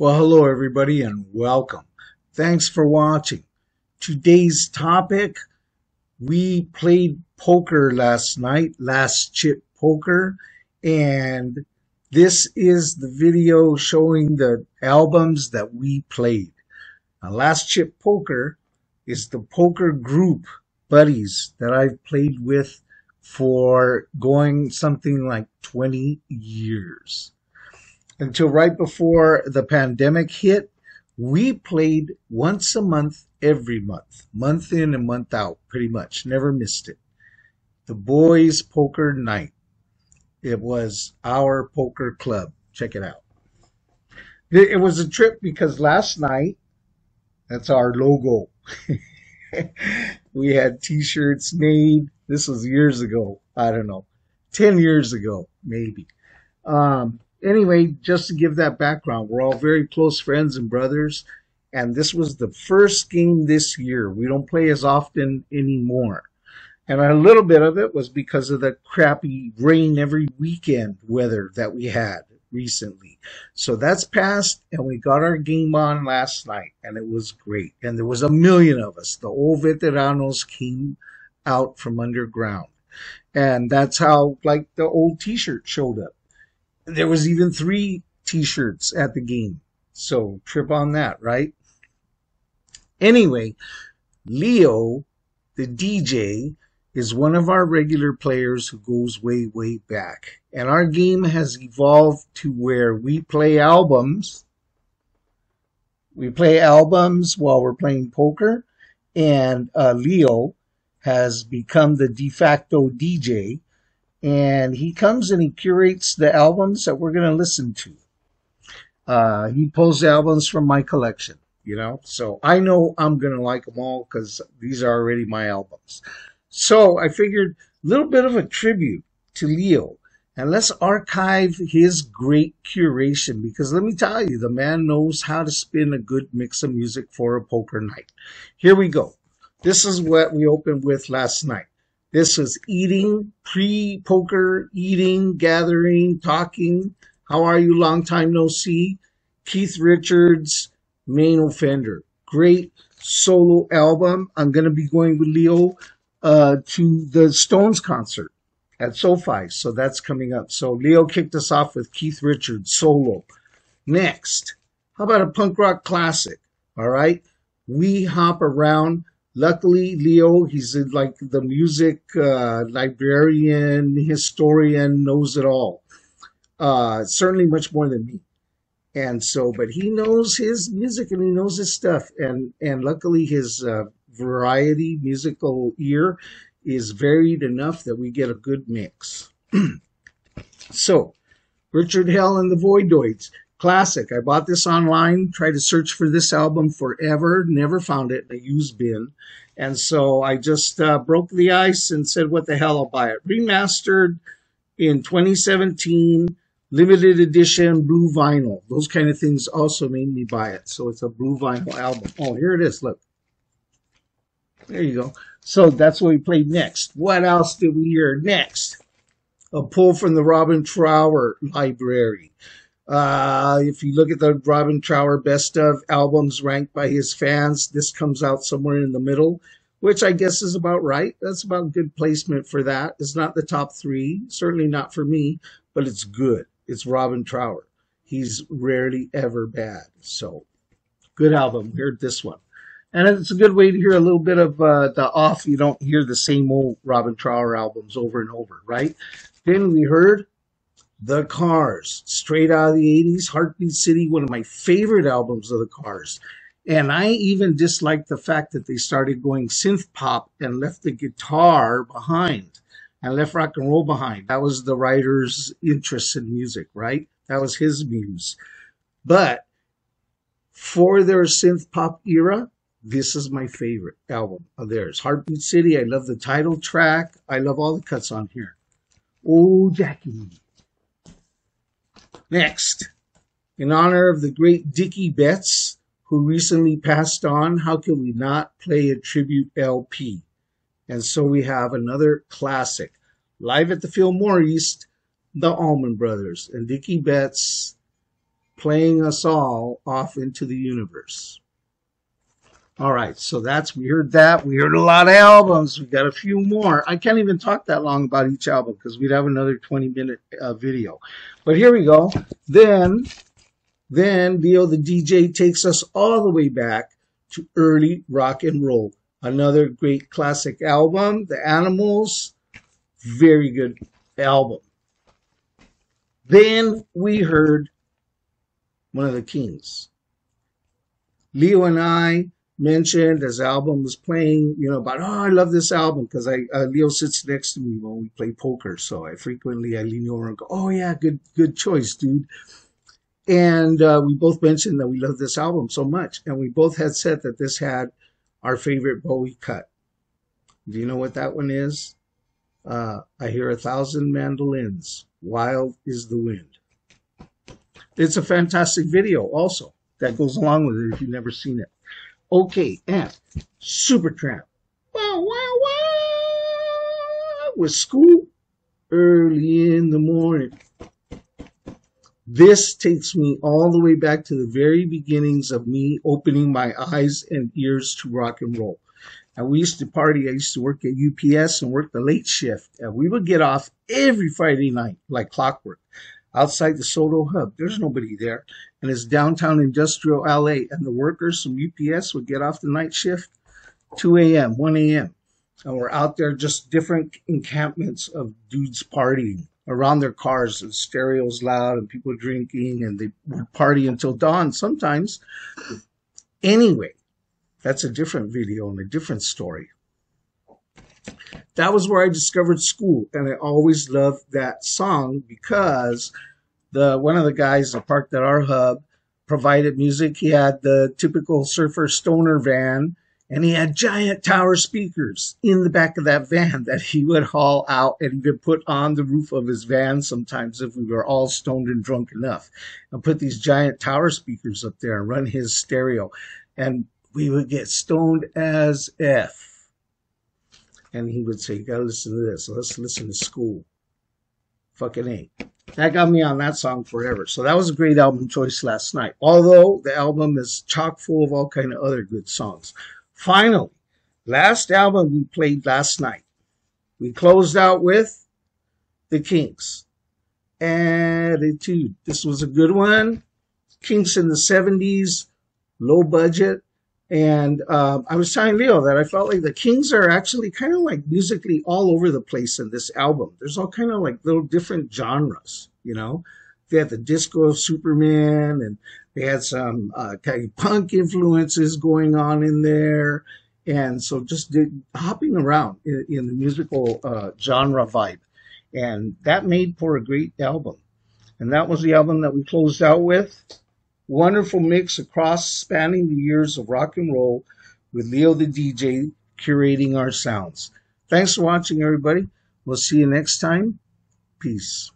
Well, hello everybody and welcome. Thanks for watching. Today's topic, we played poker last night, last chip poker, and this is the video showing the albums that we played. Now, last chip poker is the poker group buddies that I've played with for going something like 20 years. Until right before the pandemic hit, we played once a month, every month in and month out, pretty much. Never missed it. The boys' poker night. It was our poker club. Check it out. It was a trip because last night, that's our logo. We had t-shirts made. This was years ago. I don't know. 10 years ago, maybe. Anyway, just to give that background, we're all very close friends and brothers, and this was the first game this year. We don't play as often anymore. And a little bit of it was because of the crappy rain every weekend weather that we had recently. So that's passed, and we got our game on last night, and it was great. And there was a million of us. The old veteranos came out from underground. And that's how, like, the old t-shirt showed up. There was even 3 t-shirts at the game. So trip on that, right? Anyway, Leo, the DJ, is one of our regular players who goes way, way back. And our game has evolved to where we play albums. We play albums while we're playing poker. And Leo has become the de facto DJ. And he comes and he curates the albums that we're going to listen to. He pulls the albums from my collection, you know. So I know I'm going to like them all because these are already my albums. So I figured a little bit of a tribute to Leo. And let's archive his great curation because let me tell you, the man knows how to spin a good mix of music for a poker night. Here we go. This is what we opened with last night. This was eating, pre-poker, eating, gathering, talking. How are you? Long time no see. Keith Richards, Main Offender. Great solo album. I'm going to be going with Leo to the Stones concert at SoFi. So that's coming up. So Leo kicked us off with Keith Richards, solo. Next, how about a punk rock classic? All right. We hop around. Luckily, Leo, he's like the music librarian, historian, knows it all. Certainly much more than me. And so, but he knows his music and he knows his stuff. And luckily his variety musical ear is varied enough that we get a good mix. So, Richard Hell and the Voidoids. Classic. I bought this online, tried to search for this album forever, never found it in a used bin. And so I just broke the ice and said, what the hell, I'll buy it. Remastered in 2017, limited edition, blue vinyl. Those kind of things also made me buy it. So it's a blue vinyl album. Oh, here it is. Look. There you go. So that's what we played next. What else did we hear next? A pull from the Robin Trower library. If you look at the Robin Trower best of albums ranked by his fans, this comes out somewhere in the middle, which I guess is about right. That's about good placement for that. It's not the top 3, certainly not for me, but it's good. It's Robin Trower. He's rarely ever bad. So good album. We heard this one. And it's a good way to hear a little bit of the off. You don't hear the same old Robin Trower albums over and over, right? Then we heard The Cars, straight out of the 80s, Heartbeat City, one of my favorite albums of The Cars. And I even disliked the fact that they started going synth pop and left the guitar behind and left rock and roll behind. That was the writer's interest in music, right? That was his muse. But for their synth pop era, this is my favorite album of theirs. Heartbeat City, I love the title track. I love all the cuts on here. Oh, Jackie. Next, in honor of the great Dickie Betts, who recently passed on, how can we not play a tribute LP? And so we have another classic. Live at the Fillmore East, the Allman Brothers. And Dickie Betts playing us all off into the universe. All right, so we heard that. We heard a lot of albums. We got a few more. I can't even talk that long about each album because we'd have another 20-minute video. But here we go. Then Leo the DJ takes us all the way back to early rock and roll. Another great classic album, The Animals. Very good album. Then we heard one of the Kings. Leo and I mentioned as the album was playing, about, I love this album because Leo sits next to me when we play poker. So I lean over and go, oh yeah, good choice, dude. And we both mentioned that we love this album so much. And we both had said that this had our favorite Bowie cut. Do you know what that one is? I hear 1,000 mandolins. Wild is the wind. It's a fantastic video also that goes along with it if you've never seen it. Okay, and Supertramp. Wow, wow, wow. With School early in the morning. This takes me all the way back to the very beginnings of me opening my eyes and ears to rock and roll. And we used to party. I used to work at UPS and work the late shift. And we would get off every Friday night like clockwork outside the Soto Hub. There's nobody there. And it's downtown industrial LA. And the workers from UPS would get off the night shift 2 a.m., 1 a.m. And we're out there, just different encampments of dudes partying around their cars, and stereos loud and people drinking, and they would party until dawn sometimes. Anyway, that's a different video and a different story. That was where I discovered School, and I always loved that song because one of the guys that parked at our hub provided music. He had the typical surfer stoner van, and he had giant tower speakers in the back of that van that he would haul out and even put on the roof of his van sometimes if we were all stoned and drunk enough, and put these giant tower speakers up there and run his stereo. And we would get stoned as F. And he would say, you gotta listen to this. So let's listen to School. Fucking A. That got me on that song forever. So that was a great album choice last night. Although the album is chock full of all kind of other good songs. Finally, last album we played last night. We closed out with the Kinks. Attitude. This was a good one. Kinks in the 70s, low budget. And I was telling Leo that I felt like the Kings are actually kind of like musically all over the place in this album. There's all kind of like little different genres, They had the disco of Superman, and they had some kind of punk influences going on in there. And so just hopping around in the musical genre vibe. And that made for a great album. And that was the album that we closed out with. Wonderful mix across spanning the years of rock and roll with Leo the DJ curating our sounds. Thanks for watching, everybody. We'll see you next time. Peace.